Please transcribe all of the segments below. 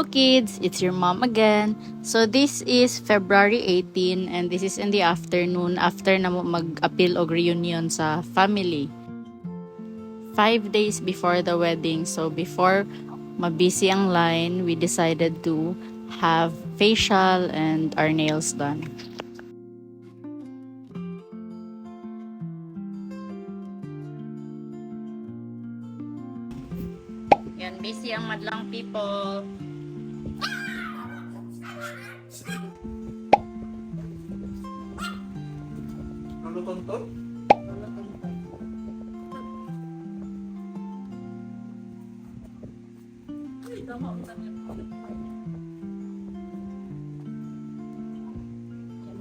kids, it's your mom again. So this is February 18 and this is in the afternoon after na mo mag-appeal og reunion sa family. 5 days before the wedding, so before mabisi ang line, we decided to have facial and our nails done. Yan, busy ang madlang people. Ano tonton? Ay, tama ang tanong.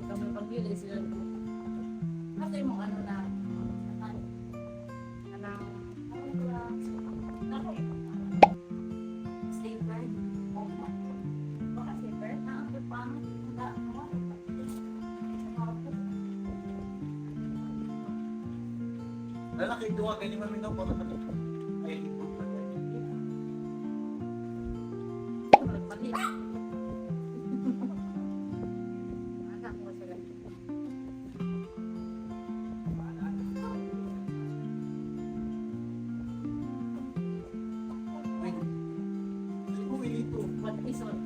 Kami pag-ili sila. Kasi mo ano na. Lalaki doon ganyan man daw para ay ipon pa. Mali. Anak mo sila. Ay, umilito. What is on?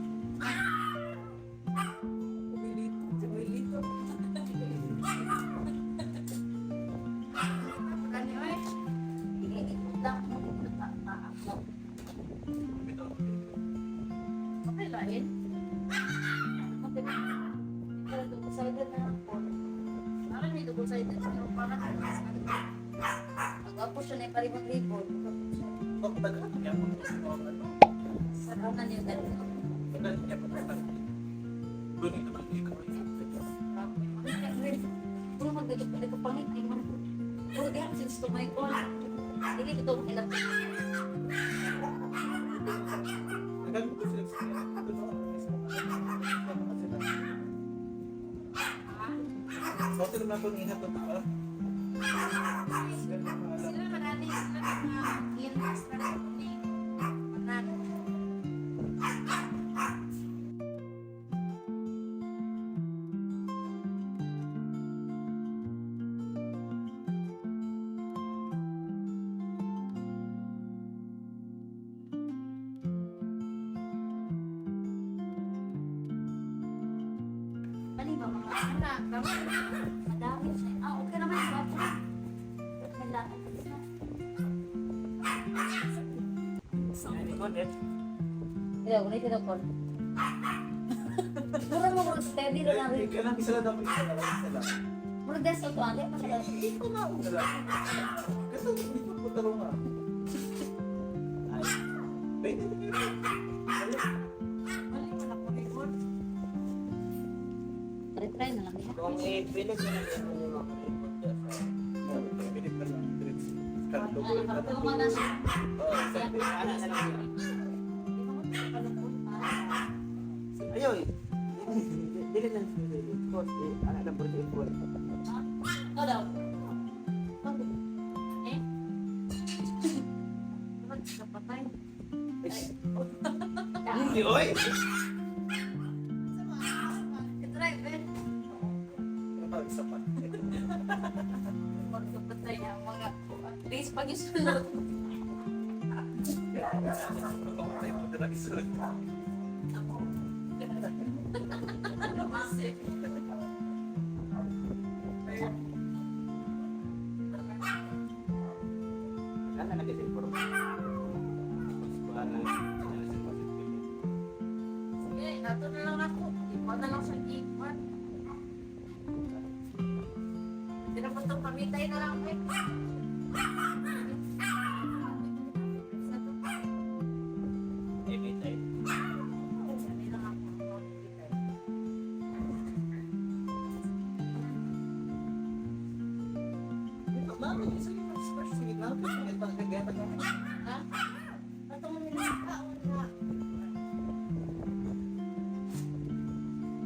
Umilito. Okay lain. Double-sided na ako. Parang may double-sided siya. Parang agapo siya na iparibot-ribot. Oh, tagal niya po. Saranan niya dahil. Tagal niya po. Gunito ba ikaw? Puro magdagit ko pangit. Puro di ako since tumaykol. Hindi ito ilang. Tagal mo ko sila. Bakit naman ito nihat ito ba? Sila marami sila na gintas na ni marami. Ano ba mga anak? Madami siya. Okay naman siya. Kailangan siya. Kaya, unay ka kon. Mura mo kung steady na lang rin. Kailangan isa lang dapat isa lang. Mura deso to, ate. Hindi ko na una lang. Kasi hindi ko po taro nga. Ay, pwede na yun. Try na lang niya. Kung i-pilit na lang yung mga pilit na lang. Nakapagpapalama na siya. Ano na lang yun. Ayaw eh. Dili lang siya. Course eh. Ano na po siya po. Ito daw. Eh? Bakit ka patay? Hindi oy! Try, Ben. Isa pa. Magpapatay ang mga please pag-isunod. Ay, po na lang isunod. Ano na kasi puro? Sige, nato na lang ako. Ikaw na lang sa iwan. Hindi na po itong pamitay na lang. Ha? Ito mo nila na.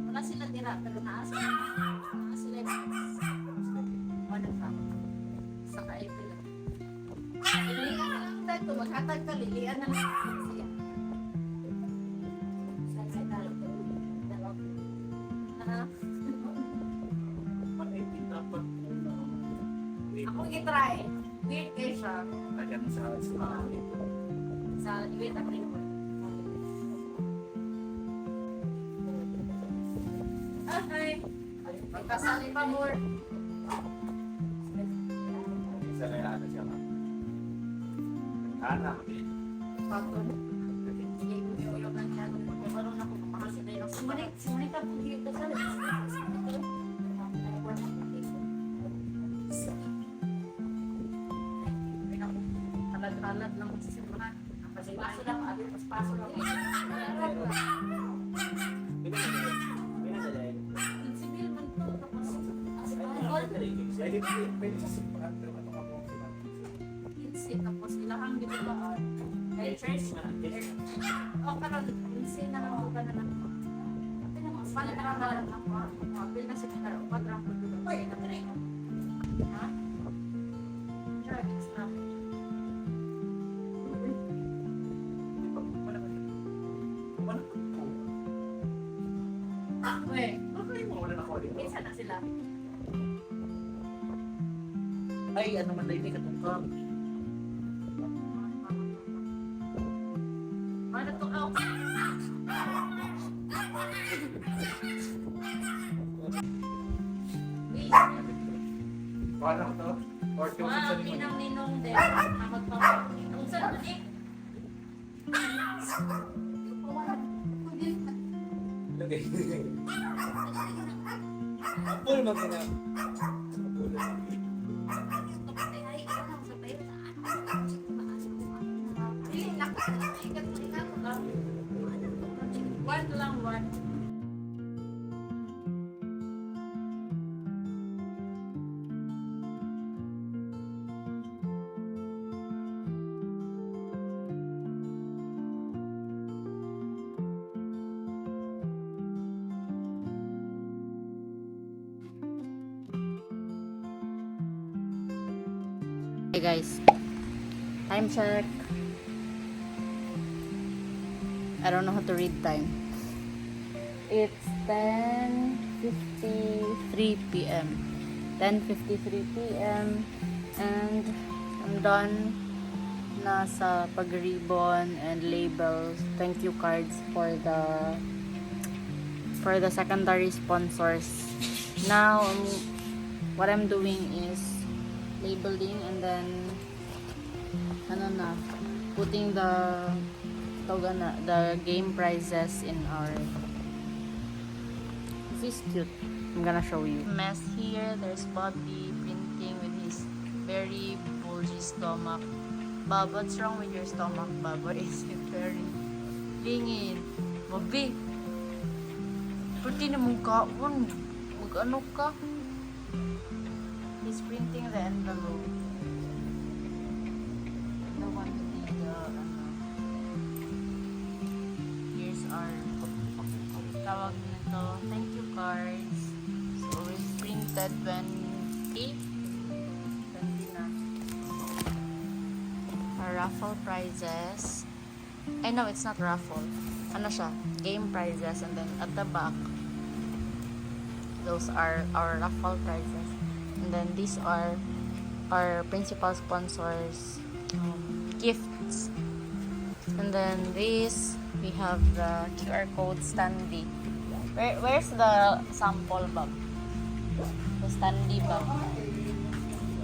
Wala sila tira, pero naas sila. Ano ka? Sa kaipil. Lilian na lang tayo. Maghatag ka, lilian na lang siya. Manayin dapat una. Ako gitry. Weird kayo siya. Ayan sa Sa wait, ako rin mo. Okay. Magkasali pa more. isa na yung ano siya. Anak. Patun. Sige, uyok lang siya. Meron ako makakasya na yun. Sumunit ako dito sa Halat-halat lang sa simbahan. Paso lang, paso lang. Sibil man to, tapos tapos ilahang dito ba kay church o karon sin na lang ka na lang pala na lang ako bil na sa karo patrang ko dito ha sure extra isa na sila ay, ano man dahil katungkap. ano to ako Paano to? Or kung sa wow, ninang-ninong din na magpapakita kung saan na eh lagay. Apple man ka na. One lang, one. Hey guys, time check. I don't know how to read time. It's 10:53 p.m. 10:53 p.m. and I'm done na sa pag-ribbon and labels. Thank you cards for the secondary sponsors. Now what I'm doing is labeling and then putting the game prizes in our. This is cute. I'm gonna show you. Mess here. There's Bobby printing with his very bulgy stomach. Bob, what's wrong with your stomach, Bob? Why is it very lingin? Bobby, pwede na mong kaon. Mag-ano ka? He's printing the envelope. The one with the here's our tawag nito, thank you cards. So it's printed 20 na. Our raffle prizes. I know it's not raffle. Ano siya? Game prizes, and then at the back those are our raffle prizes. And then these are our principal sponsors gifts. And then this we have the QR code standee. Where's the sample bag? The standee bag.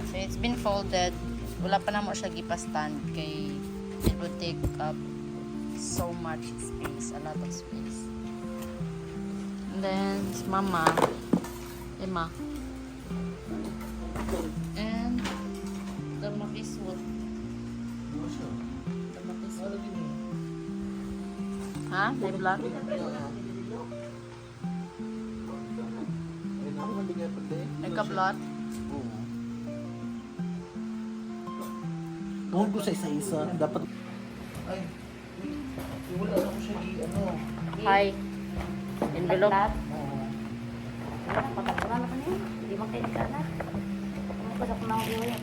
So it's been folded. Wala pa na mo siya gipa-stand kay it would take up so much space, a lot of space. And then Mama, Emma, and the makiswot. The makiswot. Ha? May black? Nagka-blot? Tuhod ko sa isa-isa. Dapat... Ay, wala na ko siya ano. Hi. Envelope? Oo. Wala na kanina. Hindi mo kayo ka na. Kung ako na uwi.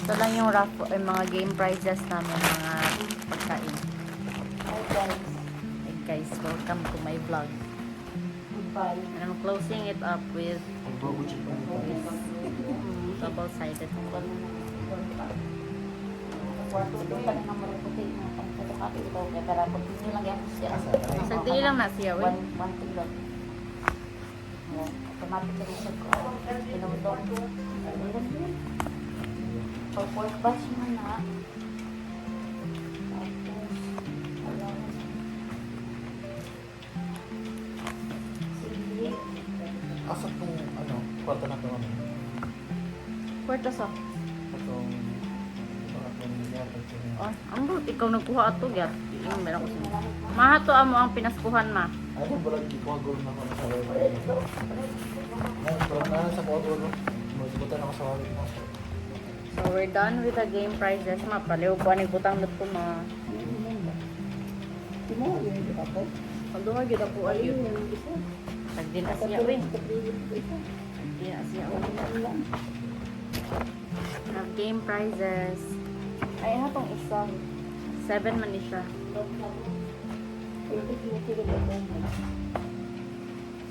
Ito lang yung mga game prizes namin, mga pagkain. Hi guys. Hey guys, welcome to my vlog. Bye. And I'm closing it up with double-sided. Kwarto doon pa ng mga puti na pangkatokati ito. Kaya pero continue lang yan siya. Sagdi lang na siya, uy. One thing lang. Automatic na siya ko. Pinundong. Pag pork batch mo na. Tapos, wala na. Sige. Asa kung ano, kwarta na ito ano? Kwarta sa. Itong yata ito. Oh, ang ikaw nagkuha ato, gyat. Yung meron ko siya. Mahato amo ang pinaskuhan, ma. Ay, yung balag di ko gulo na ako sa wala. Ay, parang na sa ko gulo. Magsibutan ako sa wala mo. So, we're done with the game prizes, ma. Paliw po, butang dito, ma. Di mo, yun yung ako. Pagduha, gyud ako ayun. Sagdi na siya, uy. Sagdi na siya, uy. Have game prizes. Ay, hatong isa. 7 man ni siya.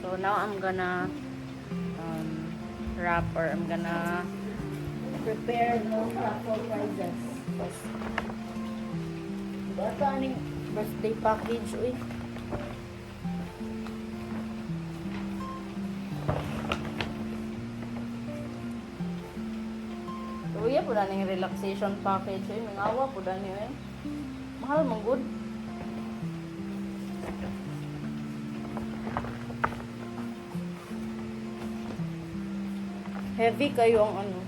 So now I'm gonna wrap, or I'm gonna prepare no raffle prizes. Bata aning birthday package, uy. Uy, po na ning relaxation package, uy. Mangawa po na niyo, eh. Mahal mong good. Heavy kayo ang ano.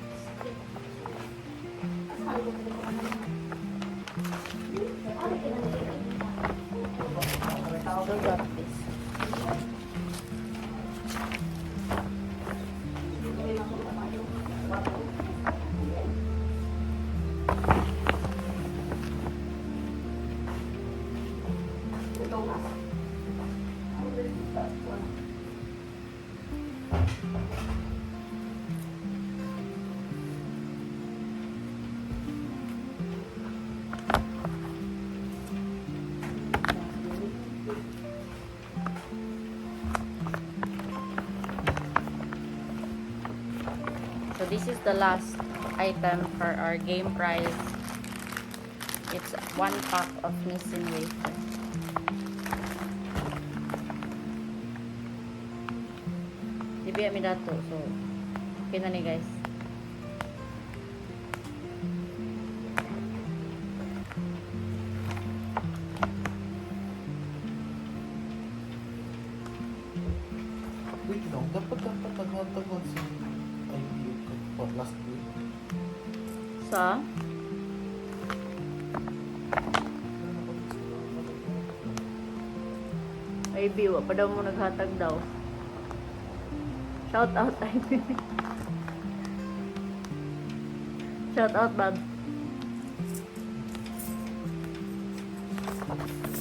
So got this. So this is the last item for our game prize. It's 1 pack of Nissin wafer. Dibiya mi dato. So, okay na ni guys. Wait lang, dapat tagal sa ID for last week. Sa? Ivy, wa pa daw mo naghatag daw. Shout out, Ivy. Shout out, Bob.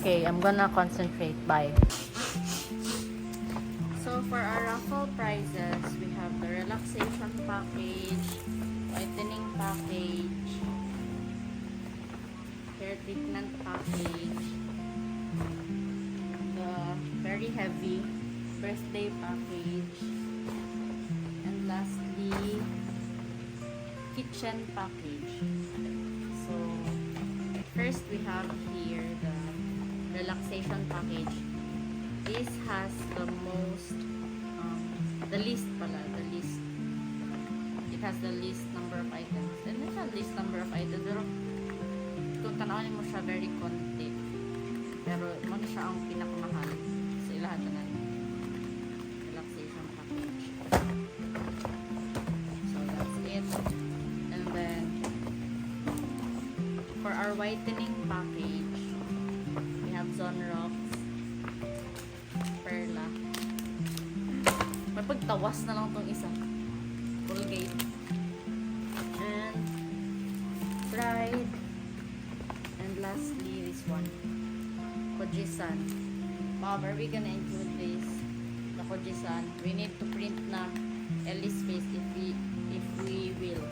Okay, I'm gonna concentrate. Bye. So for our raffle prizes, we have the relaxation package, whitening package, hair treatment package, the very heavy birthday package, and lastly, kitchen package. So first we have here the relaxation package. This has the most, the least pala, the least. It has the least number of items. And it's a least number of items. Pero kung tanawin mo siya, very konti. Pero mo na siya ang pinakamahal sa ilahat na relaxation package. So that's it. And then for our whitening package, we have Zonrox, Perla. May pagtawas na lang tong isa. Colgate. And Pride. And lastly, this one. Kojisan. Mom, are we gonna include this? The Kojisan. We need to print na Ellie's face if we will.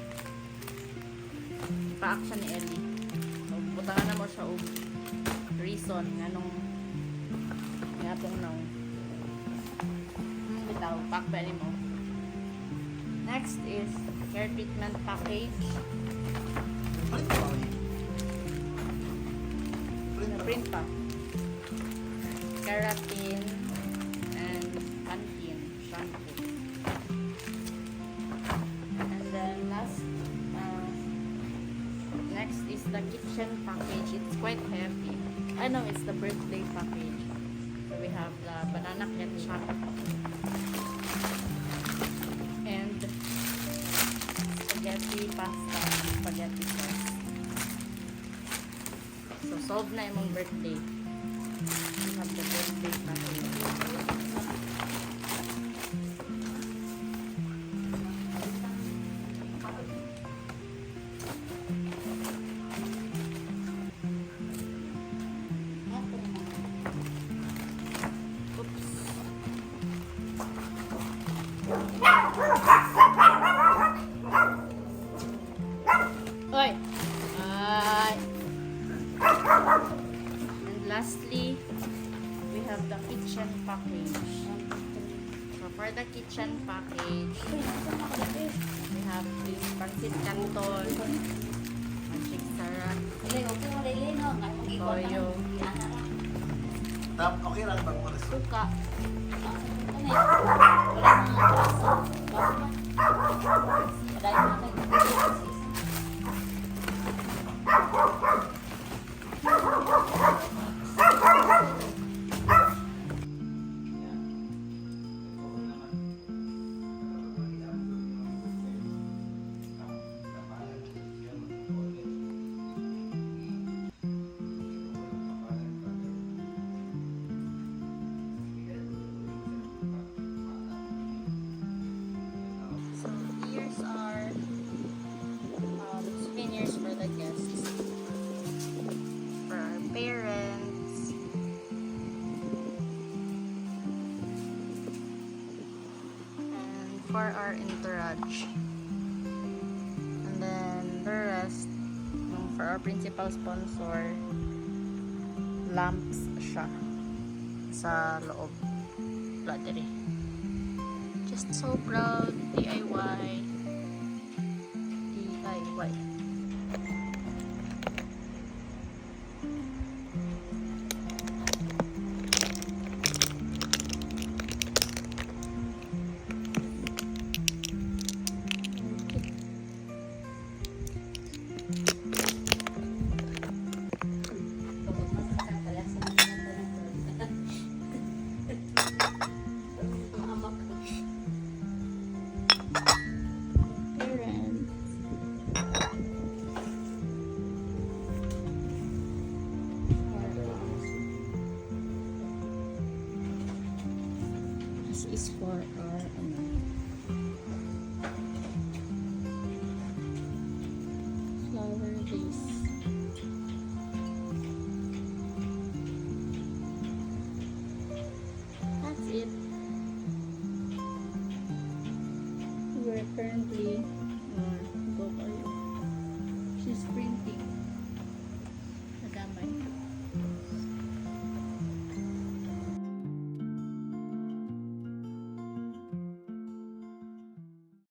Pa-action ni Ellie. So, butangan na mo siya og reason nga nung nga pong now. daw. Pack ba mo? Next is hair treatment package. Print pa rin. Print pa. Keratin and Pantene shampoo. And then last, next is the kitchen package. It's quite heavy. I know it's the birthday package. So we have the banana ketchup and spaghetti pasta and spaghetti sauce. So solve na imong birthday. We have the birthday package. Oy! Ay! And lastly, we have the kitchen package. So for the kitchen package, we have this pancit canton, magic sarap, toyo, Okay lang bang oras? suka, So here's our souvenirs for the guests, for our parents, and for our entourage. And then the rest, for our principal sponsor, lamps siya sa loob. Lottery. Just so proud. DIY. DIY. This is for our flower vase. That's it. We're currently go kayo. She's printing.